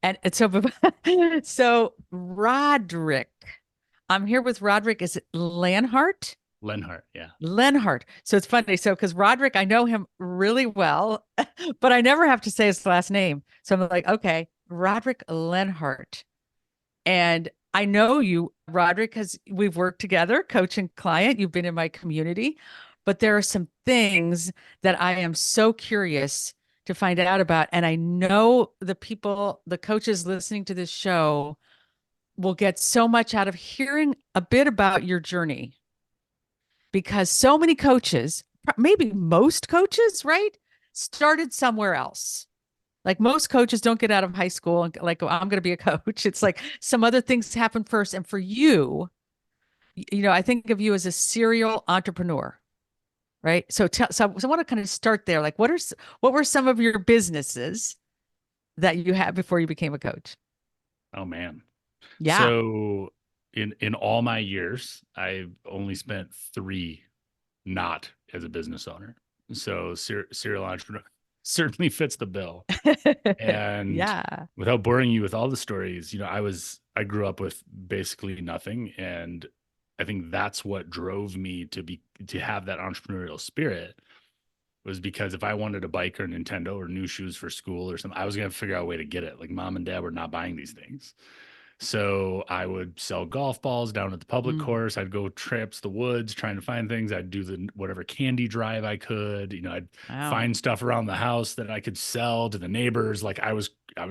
And so, so Rodric, I'm here with Rodric. Is it Lenhart? Lenhart, yeah. Lenhart. So it's funny. So because Rodric, I know him really well, but I never have to say his last name. So I'm like, okay, Rodric Lenhart. And I know you, Rodric, because we've worked together, coach and client. You've been in my community, but there are some things that I am so curious to find out about. And I know the people, the coaches listening to this show will get so much out of hearing a bit about your journey because so many coaches, maybe most coaches, right, started somewhere else. Like most coaches don't get out of high school and like, oh, I'm going to be a coach. It's like some other things happen first. And for you, I think of you as a serial entrepreneur, right? So I want to kind of start there. Like, what were some of your businesses that you had before you became a coach? Oh man. Yeah. So in all my years, I've only spent three not as a business owner. So serial entrepreneur certainly fits the bill. And Yeah. without boring you with all the stories, I grew up with basically nothing, and I think that's what drove me to have that entrepreneurial spirit was because if I wanted a bike or a Nintendo or new shoes for school or something, I was going to figure out a way to get it. Like mom and dad were not buying these things. So I would sell golf balls down at the public Mm. course. I'd go trips the woods trying to find things. I'd do the whatever candy drive I could. I'd Wow. find stuff around the house that I could sell to the neighbors. Like I was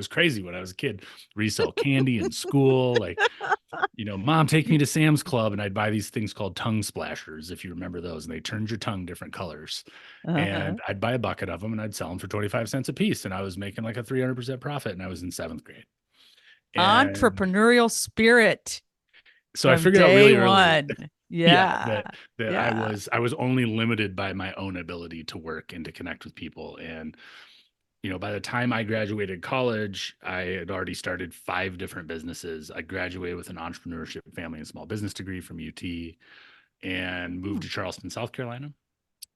crazy when I was a kid. Resell candy in school. Like, mom, take me to Sam's Club, and I'd buy these things called tongue splashers, if you remember those, and they turned your tongue different colors. Uh-huh. And I'd buy a bucket of them and I'd sell them for 25 cents a piece. And I was making like a 300% profit, and I was in seventh grade. And Entrepreneurial spirit so I from figured out day really early, one. yeah, Yeah. that I Yeah. was I was only limited by my own ability to work and to connect with people. And by the time I graduated college, I had already started five different businesses. I graduated with an entrepreneurship family and small business degree from UT and moved Hmm. to Charleston, South Carolina.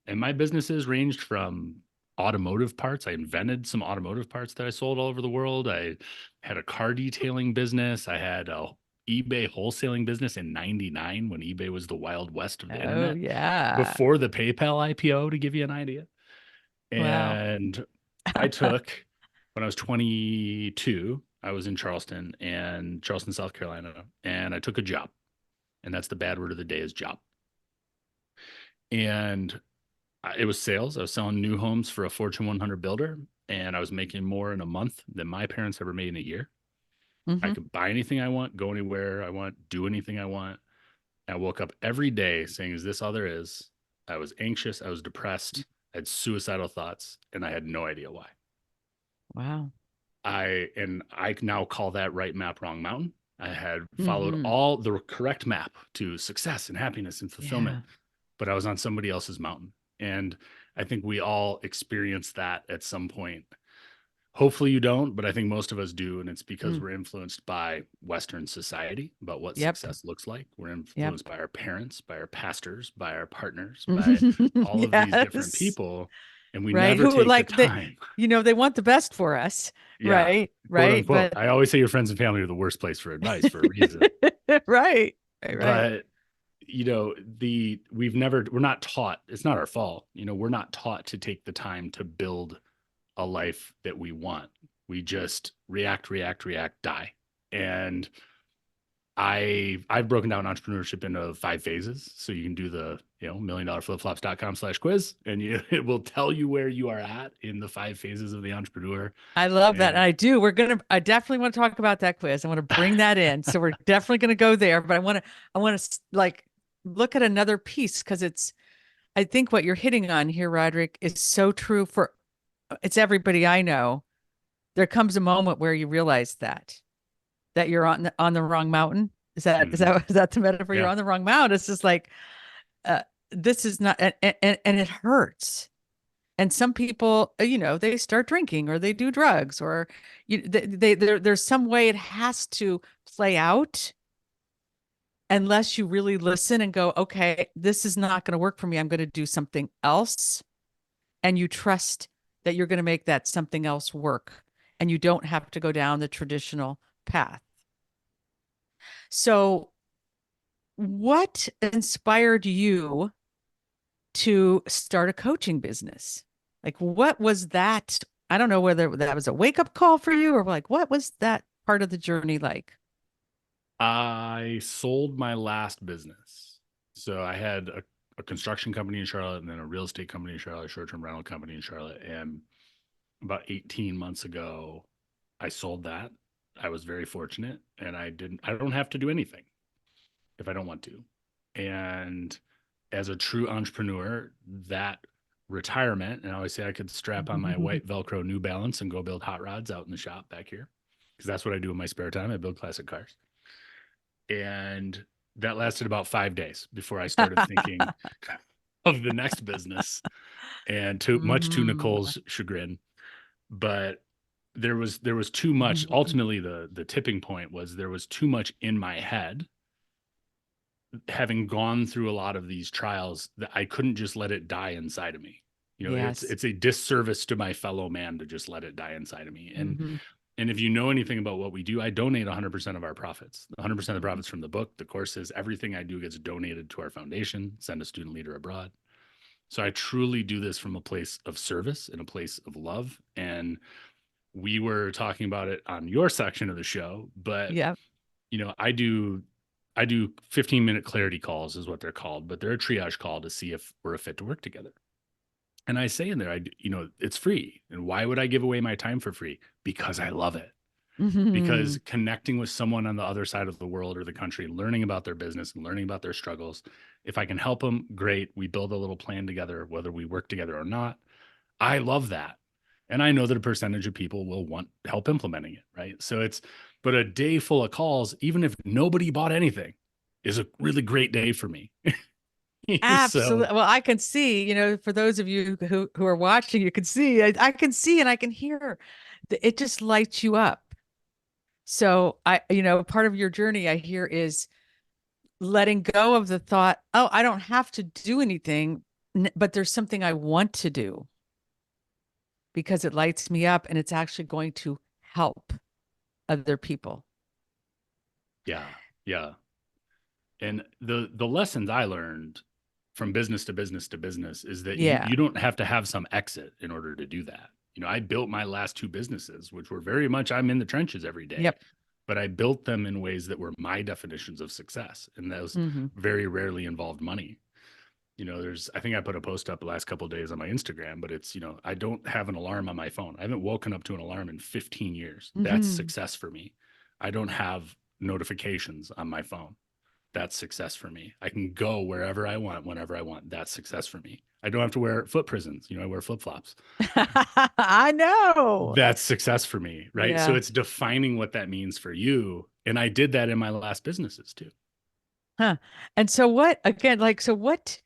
And my businesses ranged from automotive parts. I invented some automotive parts that I sold all over the world. I had a car detailing business. I had a eBay wholesaling business in 99 when eBay was the wild west of the Oh, internet yeah. before the PayPal IPO, to give you an idea. Wow. And I took, when I was 22, I was in Charleston, South Carolina, and I took a job. And that's the bad word of the day is job. And it was sales. I was selling new homes for a Fortune 100 builder, and I was making more in a month than my parents ever made in a year. I Hmm. could buy anything I want, go anywhere I want, do anything I want. I woke up every day saying, "Is this all there is?" I was anxious. I was depressed. I had suicidal thoughts, and I had no idea why. Wow. I now call that right map, wrong mountain. I had followed Hmm. all the correct map to success and happiness and fulfillment, Yeah. but I was on somebody else's mountain. And I think we all experience that at some point. Hopefully you don't, but I think most of us do. And it's because Mm. we're influenced by Western society about what Yep. success looks like. We're Yep. influenced by our parents, by our pastors, by our partners, by all of these different Yes. people. And we Right. never Who take the like that, time. they want the best for us. Yeah, Right. quote Right. unquote. But I always say your friends and family are the worst place for advice for a reason. right. Right. Right. But we're not taught, it's not our fault, we're not taught to take the time to build a life that we want. We just react, react, react, die. And I've broken down entrepreneurship into five phases. So you can do the, milliondollarflipflops.com/quiz, and it will tell you where you are at in the five phases of the entrepreneur. I love that. And And I do. I definitely want to talk about that quiz. I want to bring that in. So we're definitely going to go there, but I want to like look at another piece because I think what you're hitting on here, Roderick, is so true for it's everybody I know. There comes a moment where you realize that you're on the wrong mountain. Is that is mhm, that is that the metaphor? You're yeah, on the wrong mountain. It's just like this is not, and it hurts. And some people, they start drinking or they do drugs or there's some way it has to play out unless you really listen and go, okay, this is not going to work for me. I'm going to do something else. And you trust that you're going to make that something else work. and you don't have to go down the traditional path. So, what inspired you to start a coaching business? Like, what was that? I don't know whether that was a wake up call for you or like, what was that part of the journey like? I sold my last business. So I had a construction company in Charlotte and then a real estate company in Charlotte, a short-term rental company in Charlotte. And about 18 months ago, I sold that. I was very fortunate and I don't have to do anything if I don't want to. And as a true entrepreneur, that retirement, and I always say I could strap on my white Velcro New Balance and go build hot rods out in the shop back here because that's what I do in my spare time. I build classic cars. And that lasted about 5 days before I started thinking of the next business, and much to Mhm. Nicole's chagrin. But there was too much. Ultimately, the tipping point was there was too much in my head, having gone through a lot of these trials, that I couldn't just let it die inside of me. It's Yes. it's a disservice to my fellow man to just let it die inside of me. Hmm. And if you know anything about what we do, I donate 100% of our profits. 100% of the profits from the book, the courses, everything I do gets donated to our foundation, send a student leader abroad. So I truly do this from a place of service and a place of love. And we were talking about it on your section of the show, but Yeah. I do 15-minute clarity calls is what they're called, but they're a triage call to see if we're a fit to work together. And I say in there, it's free. And why would I give away my time for free? Because I love it. Hmm. Because connecting with someone on the other side of the world or the country, learning about their business and learning about their struggles, if I can help them, great. We build a little plan together, whether we work together or not. I love that. And I know that a percentage of people will want help implementing it, right? But a day full of calls, even if nobody bought anything, is a really great day for me. So, Absolutely. Well, I can see, for those of you who are watching, you can see, I can see and I can hear. It just lights you up. So part of your journey I hear is letting go of the thought, oh, I don't have to do anything, but there's something I want to do because it lights me up and it's actually going to help other people. yeah, yeah. And the lessons I learned from business to business to business is that you Yeah. you don't have to have some exit in order to do that. I built my last two businesses, which were very much I'm in the trenches every day, Yep. but I built them in ways that were my definitions of success, and those Hmm. very rarely involved money. I think I put a post up the last couple of days on my Instagram, but I don't have an alarm on my phone. I haven't woken up to an alarm in 15 years. That's Hmm. success for me. I don't have notifications on my phone. That's success for me. I can go wherever I want, whenever I want. That's success for me. I don't have to wear foot prisons. I wear flip flops. I know. That's success for me. Right. So Yeah. it's defining what that means for you. And I did that in my last businesses too. Huh. And so what, again, like, so what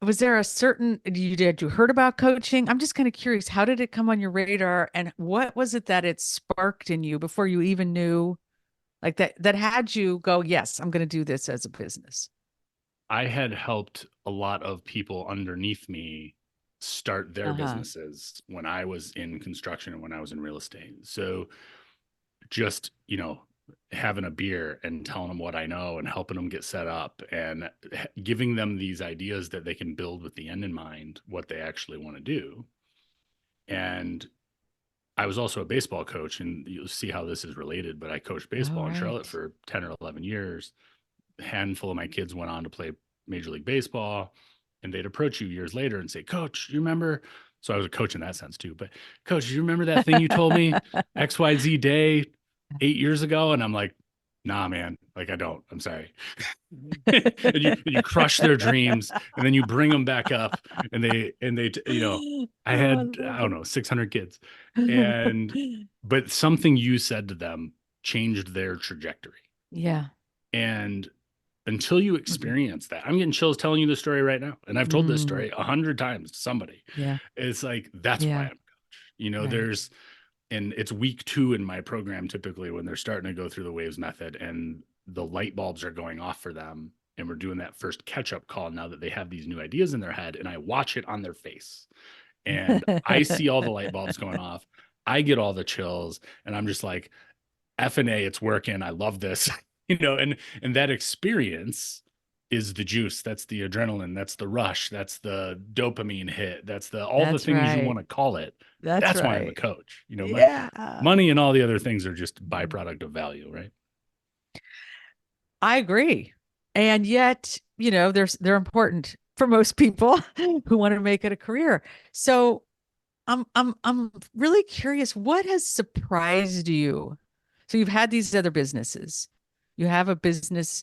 was there a certain, you heard about coaching? I'm just kind of curious, how did it come on your radar and what was it that it sparked in you before you even knew like that had you go, yes, I'm going to do this as a business? I had helped a lot of people underneath me start their Uh-huh. businesses when I was in construction and when I was in real estate. So just, having a beer and telling them what I know and helping them get set up and giving them these ideas that they can build with the end in mind, what they actually want to do. And I was also a baseball coach, and you'll see how this is related, but I coached All baseball in Charlotte right. for 10 or 11 years. A handful of my kids went on to play Major League Baseball, and they'd approach you years later and say, Coach, you remember? So I was a coach in that sense too. But Coach, you remember that thing you told me XYZ day 8 years ago? And I'm like, nah, man, like I don't. I'm sorry. And you crush their dreams, and then you bring them back up, and I Oh, I had, love I don't know, 600 kids, it. and but something you said to them changed their trajectory. Yeah. And until you Mhm. experience that, I'm getting chills telling you the story right now. And I've told this Mm, story 100 times to somebody. yeah. It's like, that's why Yeah. I'm, you know, Right. there's, and it's week 2 in my program, typically when they're starting to go through the waves method and the light bulbs are going off for them. And we're doing that first catch up call now that they have these new ideas in their head. And I watch it on their face and I see all the light bulbs going off. I get all the chills and I'm just like, F and A, it's working. I love this, and that experience is the juice. That's the adrenaline. That's the rush. That's the dopamine hit. That's the all the That's things you want right. to call it. That's That's why I'm a right. coach. Yeah. Money and all the other things are just byproduct of value, right? I agree. And yet, they're important for most people who want to make it a career. So I'm really curious, what has surprised you? So you've had these other businesses. You have a business,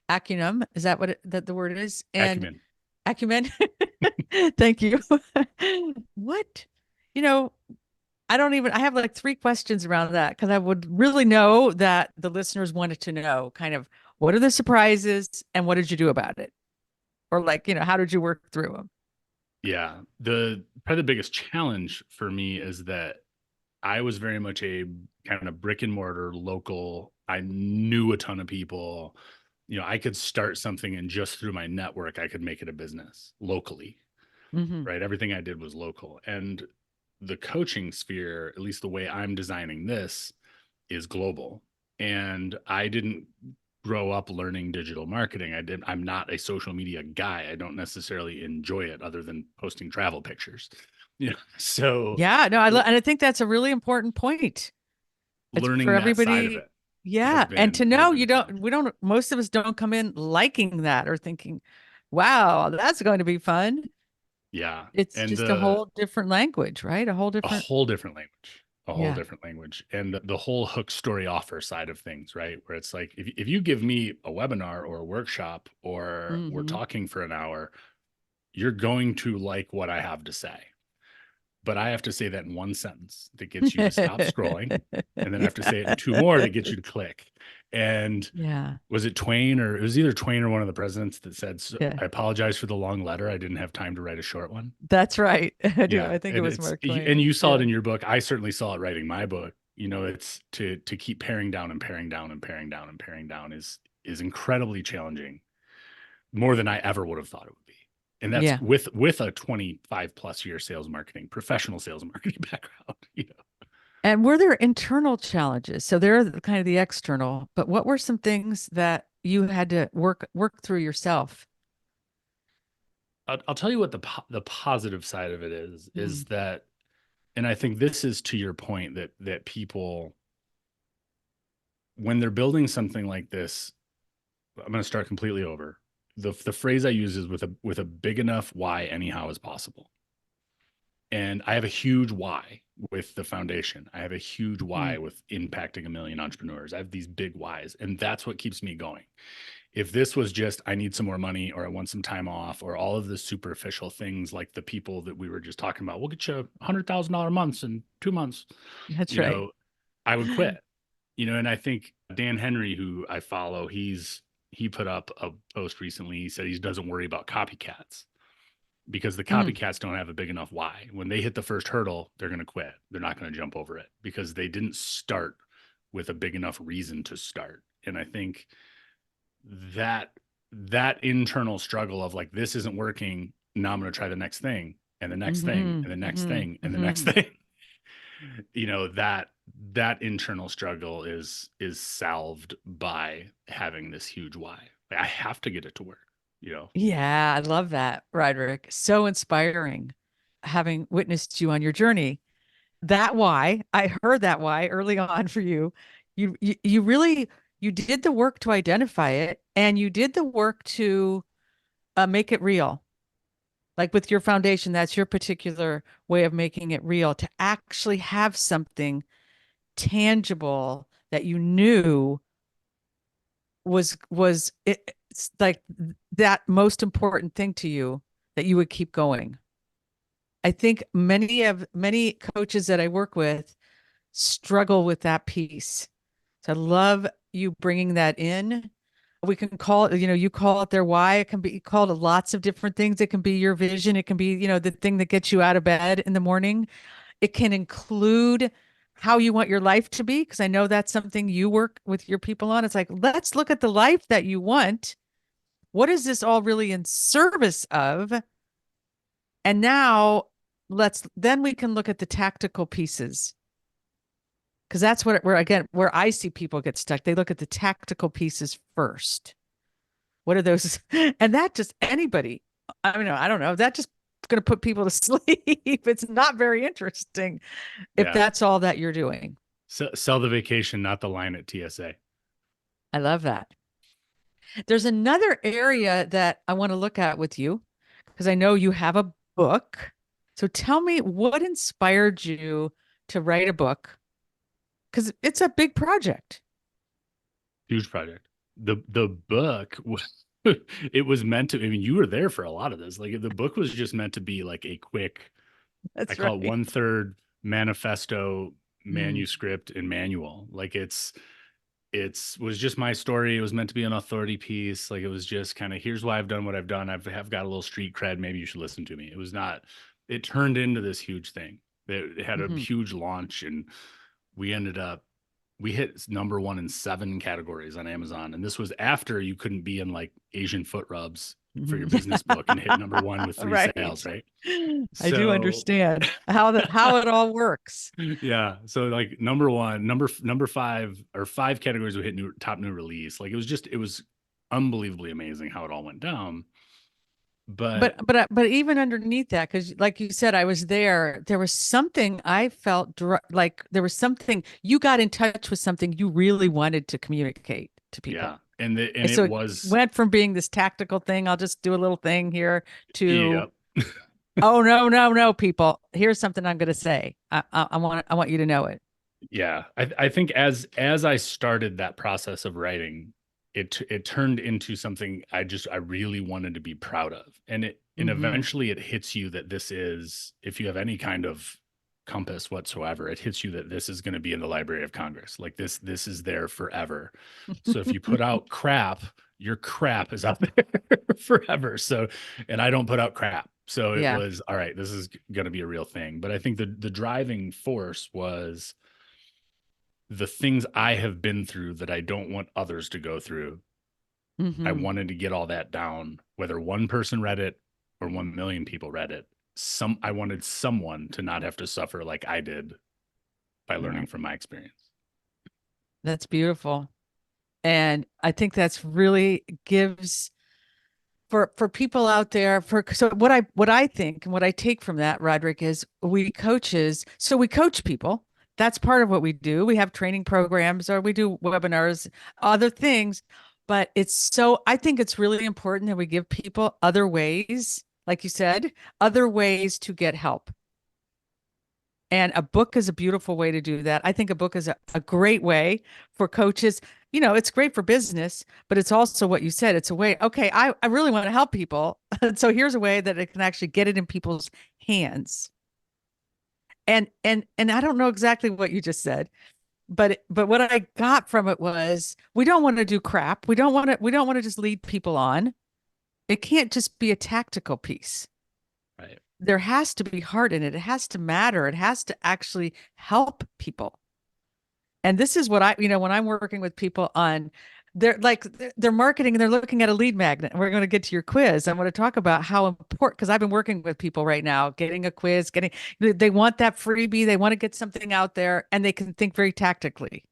acumen, is that that the word is? And Acumen. acumen. Thank you. What, you know, I have like three questions around that because I would really know that the listeners wanted to know kind of what are the surprises and what did you do about it? Or like, how did you work through them? Yeah. The probably the biggest challenge for me is that I was very much a kind of brick and mortar local. I knew a ton of people. I could start something and just through my network, I could make it a business locally, Hmm. right? Everything I did was local. And the coaching sphere, at least the way I'm designing this, is global. And I didn't grow up learning digital marketing. I'm not a social media guy. I don't necessarily enjoy it other than posting travel pictures. So Yeah, no, and I think that's a really important point. It's for learning that side of everybody. it Yeah. And to has know been a challenge. most of us don't come in liking that or thinking, wow, that's going to be fun. Yeah. It's And just a whole different language, right? A whole a different, whole different language, a whole yeah. different language. And the whole hook story offer side of things, right? Where it's like, if you give me a webinar or a workshop or we're Hmm. talking for an hour, you're going to like what I have to say. But I have to say that in one sentence that gets you to stop scrolling. And then I have to say it in two more that get you to click. And Yeah. was it Twain, or it was either Twain or one of the presidents that said, "So Yeah. I apologize for the long letter. I didn't have time to write a short one." That's right. I do. Yeah. I think it And was it's, Mark and Twain. you saw it Yeah. in your book. I certainly saw it writing my book. It's to keep paring down and paring down and paring down and paring down is incredibly challenging, more than I ever would have thought it would be. And that's Yeah. with a 25 plus year professional sales marketing background. And were there internal challenges? So there are kind of the external, but what were some things that you had to work through yourself? I'll tell you what the positive side of it is Mm, that, and I think this is to your point, that people, when they're building something like this, I'm going to start completely over. The phrase I use is with a big enough why anyhow is possible. And I have a huge why with the foundation. I have a huge why mm, with impacting a million entrepreneurs. I have these big whys, and that's what keeps me going. If this was just, I need some more money or I want some time off or all of the superficial things like the people that we were just talking about, we'll get you $100,000 months in 2 months, that's you right. know, I would quit. And I think Dan Henry, who I follow, he put up a post recently. He said he doesn't worry about copycats because the Mm, copycats don't have a big enough why. When they hit the first hurdle, they're going to quit. They're not going to jump over it because they didn't start with a big enough reason to start. And I think that that internal struggle of like, this isn't working, now I'm going to try the next thing and the next thing hmm and the next hmm thing and the next hmm thing. That internal struggle is salved by having this huge why. Like, I have to get it to work. Yeah, I love that, Roderick. So inspiring, having witnessed you on your journey. That why I heard that why early on for you. You really you did the work to identify it, and you did the work to make it real. Like with your foundation, that's your particular way of making it real to actually have something tangible that you knew it's like that most important thing to you that you would keep going. I think many coaches that I work with struggle with that piece. So I love you bringing that in. We can call it, you call it their why. It can be called lots of different things. It can be your vision. It can be, the thing that gets you out of bed in the morning. It can include how you want your life to be, because I know that's something you work with your people on. It's like, let's look at the life that you want. What is this all really in service of? And now then we can look at the tactical pieces, because that's what where again where I see people get stuck. They look at the tactical pieces first. What are those? And that just anybody. I mean, I don't know. That just going to put people to sleep. It's not very interesting if Yeah. that's all that you're doing. So, sell the vacation, not the line at TSA. I love that. There's another area that I want to look at with you because I know you have a book. So tell me what inspired you to write a book because it's a big project. Huge project. The book it was meant to, I mean, you were there for a lot of this. Like the book was just meant to be like a quick, I That's call it right. 1/3 manifesto, Mm, manuscript, and manual. Like it's was just my story. It was meant to be an authority piece. Like it was just kind of, here's why I've done what I've done. Have got a little street cred. Maybe you should listen to me. It was not, it turned into this huge thing. It had a hmm huge launch, and we ended up, we hit number one in 7 categories on Amazon. And this was after you couldn't be in like Asian foot rubs for your hmm business book and hit number one with 3 sales, Right. right? I do So understand how it all works. yeah, so like number one, number 5 or 5 categories we hit top new release. Like it was unbelievably amazing how it all went down. But But even underneath that, because like you said, I was there. There was something I felt like there was something you got in touch with something you really wanted to communicate to people. yeah, and And it so it was, went from being this tactical thing, I'll just do a little thing here, to yep. oh no, no, no, people, here's something I'm going to say. I want you to know it. Yeah, I think as I started that process of writing, it turned into something I really wanted to be proud of, and Hmm eventually it hits you that this is, if you have any kind of compass whatsoever, it hits you that this is going to be in the Library of Congress. Like this is there forever. So if you put out crap, your crap is out there forever. So, and I don't put out crap. So it Yeah. was all right. This is going to be a real thing. But I think the driving force was the things I have been through that I don't want others to go through. I hmm wanted to get all that down, whether one person read it or 1 million people read it. I wanted someone to not have to suffer like I did by Yeah. learning from my experience. That's beautiful. And I think that's really gives for people out there for so what I think and what I take from that, Roderick, is we coaches, so we coach people. That's part of what we do. We have training programs or we do webinars, other things, but it's so I think it's really important that we give people other ways, like you said, other ways to get help. And a book is a beautiful way to do that. I think a book is a great way for coaches. You know, it's great for business, but it's also what you said. It's a way, okay, I really want to help people. So here's a way that it can actually get it in people's hands. And I don't know exactly what you just said, but what I got from it was we don't want to do crap. We don't want to just lead people on. It can't just be a tactical piece. Right. There has to be heart in it. It has to matter. It has to actually help people. And this is what when I'm working with people on they're marketing and they're looking at a lead magnet. And we're going to get to your quiz. I'm going to talk about how important, because I've been working with people right now, getting a quiz, they want that freebie, they want to get something out there, and they can think very tactically.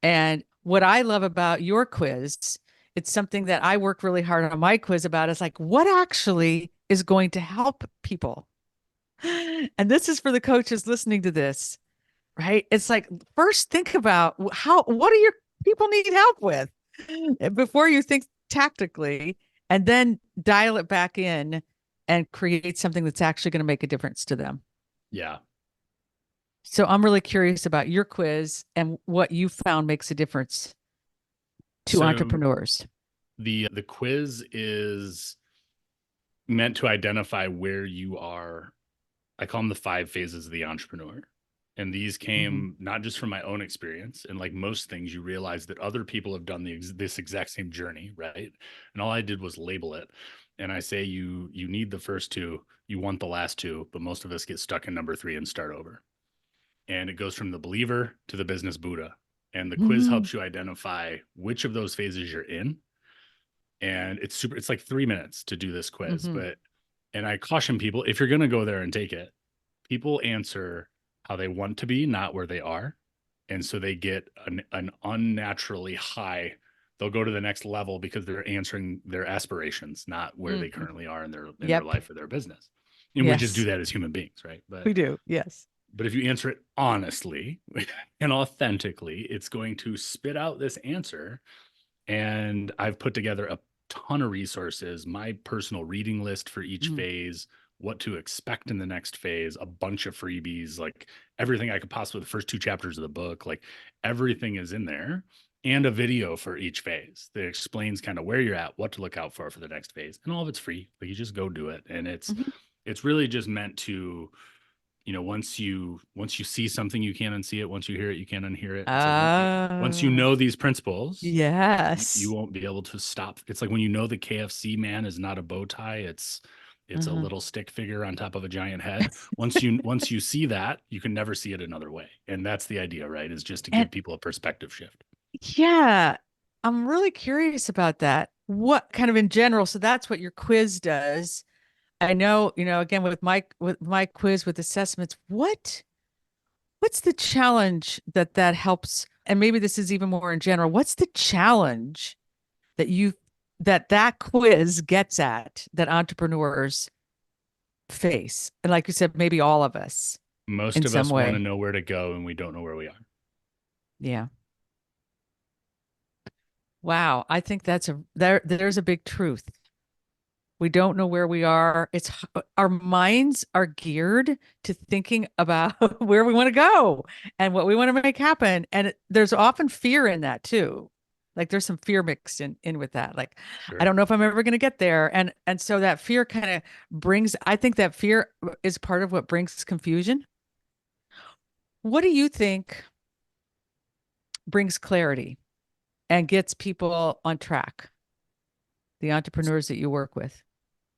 And what I love about your quiz, it's something that I work really hard on my quiz about, is like what actually is going to help people. And this is for the coaches listening to this, right? It's like first think about what do your people need help with before you think tactically, and then dial it back in and create something that's actually going to make a difference to them. Yeah. So I'm really curious about your quiz and what you found makes a difference to So entrepreneurs. the quiz is meant to identify where you are. I call them the 5 phases of the entrepreneur. And these Mm-hmm. came not just from my own experience. And like most things, you realize that other people have done this exact same journey, right? And all I did was label it. And I say you need the first 2, you want the last 2, but most of us get stuck in number 3 and start over. And it goes from the believer to the business Buddha. And the quiz Mm-hmm. helps you identify which of those phases you're in. And it's like 3 minutes to do this quiz, Mm-hmm. but and I caution people, if you're going to go there and take it, people answer how they want to be, not where they are. And so they get an unnaturally high, they'll go to the next level because they're answering their aspirations, not where they Mhm. currently are in their Yep. life or their business. And we just do Yes, that as human beings, right? we do. Yes. But if you answer it honestly and authentically, it's going to spit out this answer. And I've put together a ton of resources, my personal reading list for each Mhm. phase, what to expect in the next phase, a bunch of freebies, like everything I could possibly, the first two chapters of the book, like everything is in there, and a video for each phase that explains kind of where you're at, what to look out for the next phase. And all of it's free. Like you just go do it. And Mhm. it's really just meant to, once you see something, you can't unsee it. Once you hear it, you can't unhear it. It's like once you Oh, know these principles, you yes. won't be able to stop. It's like when you know the KFC man is not a bow tie, it's a Uh-huh. little stick figure on top of a giant head. Once you see that, you can never see it another way. And that's the idea, right? Is just to And give people a perspective shift. yeah, I'm really curious about that. What kind of in general? So that's what your quiz does. I know, again with my quiz with assessments, what's the challenge that helps? And maybe this is even more in general. What's the challenge that you that quiz gets at that entrepreneurs face? And like you said, maybe all of us Most in of some us want to way. know where to go and we don't know where we are. Yeah. Wow. I think there's a big truth. We don't know where we are. Our minds are geared to thinking about where we want to go and what we want to make happen. And there's often fear in that too. Like there's some fear mixed in with that. Like, I Sure. don't know if I'm ever going to get there. And so that fear kind of I think that fear is part of what brings confusion. What do you think brings clarity and gets people on track, the entrepreneurs that you work with?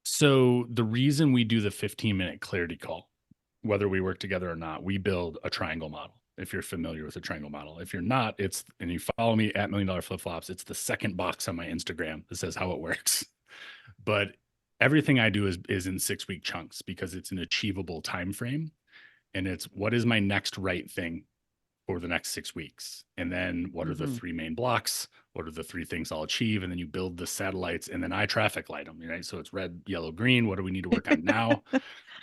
So the reason we do the 15-minute clarity call, whether we work together or not, we build a triangle model. If you're familiar with a triangle model, if you're not, and you follow me at Million Dollar Flip Flops, it's the second box on my Instagram that says how it works. But everything I do is in 6-week chunks because it's an achievable time frame, and it's what is my next right thing for the next 6 weeks. And then what are the Hmm. three main blocks? What are the three things I'll achieve? And then you build the satellites and then I traffic light them, right? So it's red, yellow, green. What do we need to work on now?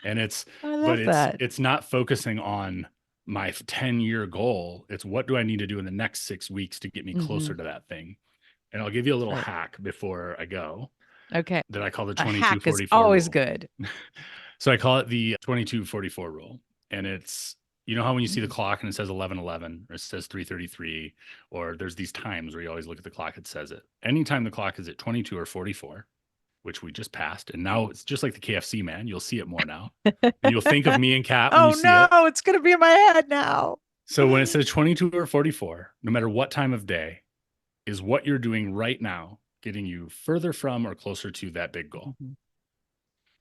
And I but love that. it's not focusing on my 10-year goal. It's what do I need to do in the next 6 weeks to get me Hmm. closer to that thing? And I'll give you a little Right. hack before I go Okay. that I call the A hack is 2244 always rule. good. So I call it the 2244 rule. And it's, you know how when you see the Mm. clock and it says 11:11 or it says 3:33, or there's these times where you always look at the clock, it says it. Anytime the clock is at 22 or 44, which we just passed, and now it's just like the KFC man, you'll see it more now. And you'll think of me and Kat when you Oh see no, it. it's gonna be in my head now. So when it says 22 or 44, no matter what time of day, is what you're doing right now getting you further from or closer to that big goal. Mhm.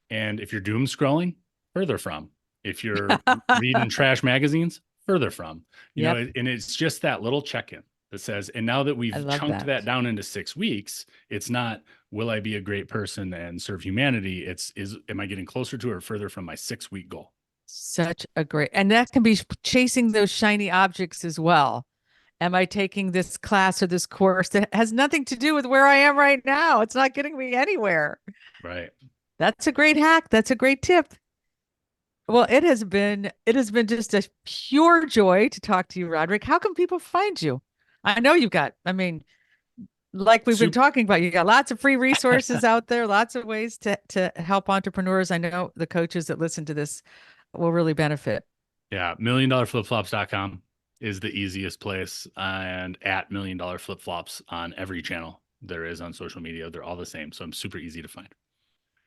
And if you're doom scrolling, further from. If you're reading trash magazines, further from. Yep, And it's just that little check-in that says, and now that I we've love chunked that. that down into 6 weeks, it's not will I be a great person and serve humanity? It's is am I getting closer to or further from my 6 week goal? Such a great, and that can be chasing those shiny objects as well. Am I taking this class or this course that has nothing to do with where I am right now? It's not getting me anywhere. Right. That's a great hack. That's a great tip. Well, it has been just a pure joy to talk to you, Roderick. How can people find you? I know you've got, I mean, like we've been Super. talking about, you got lots of free resources out there, lots of ways to help entrepreneurs. I know the coaches that listen to this will really benefit. Yeah. $1,000,000flipflops.com is the easiest place. And at $1,000,000 flip flops on every channel there is on social media. They're all the same. So I'm super easy to find.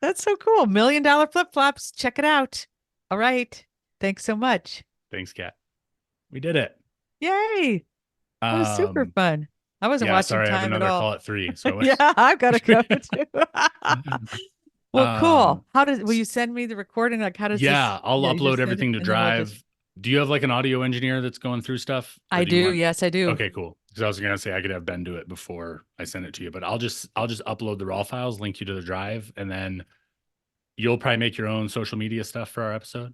That's so cool. $1 million flip flops. Check it out. All right. Thanks so much. Thanks, Kat. We did it. Yay. That was super Um, fun. I wasn't yeah, watching sorry, I have time at another all. call at 3. So Yeah, I've got to go too. Well, cool. um Will you send me the recording? Like, how does this? yeah, I'll Yeah, you upload just send it everything to and then we'll just. Drive. Do you have like an audio engineer that's going through stuff? Or I do you do. want Yes, I do. Okay, cool. Because I was gonna say I could have Ben do it before I send it to you, but I'll just upload the raw files, link you to the Drive, and then you'll probably make your own social media stuff for our episode.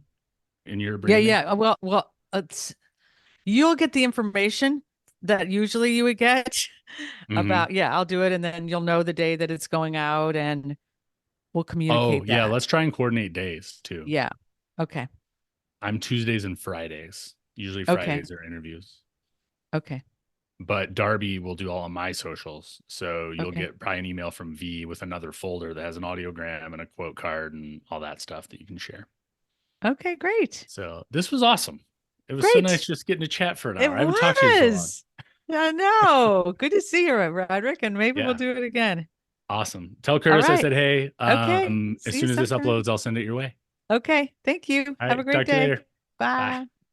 in your Yeah, branding? yeah. Well, you'll get the information that usually you would get Hmm. about, yeah, I'll do it. And then you'll know the day that it's going out and we'll Oh, communicate yeah. that. Let's try and coordinate days too. Yeah. Okay. I'm Tuesdays and Fridays. Usually Okay. Fridays are interviews. Okay. But Darby will do all of my socials. So you'll Okay. get probably an email from V with another folder that has an audiogram and a quote card and all that stuff that you can share. Okay. Great. So this was awesome. It was so nice Great. just getting to chat for an It hour. I haven't talked to you in so long. was. I know. Good to see you, Roderick. And maybe we'll Yeah. do it again. Awesome. Tell All Curtis I right. said, hey, Okay. as See you soon as this sometime. uploads, I'll send it your way. Okay. Thank you. All Have a right. great Talk to you day. later. Bye. Bye.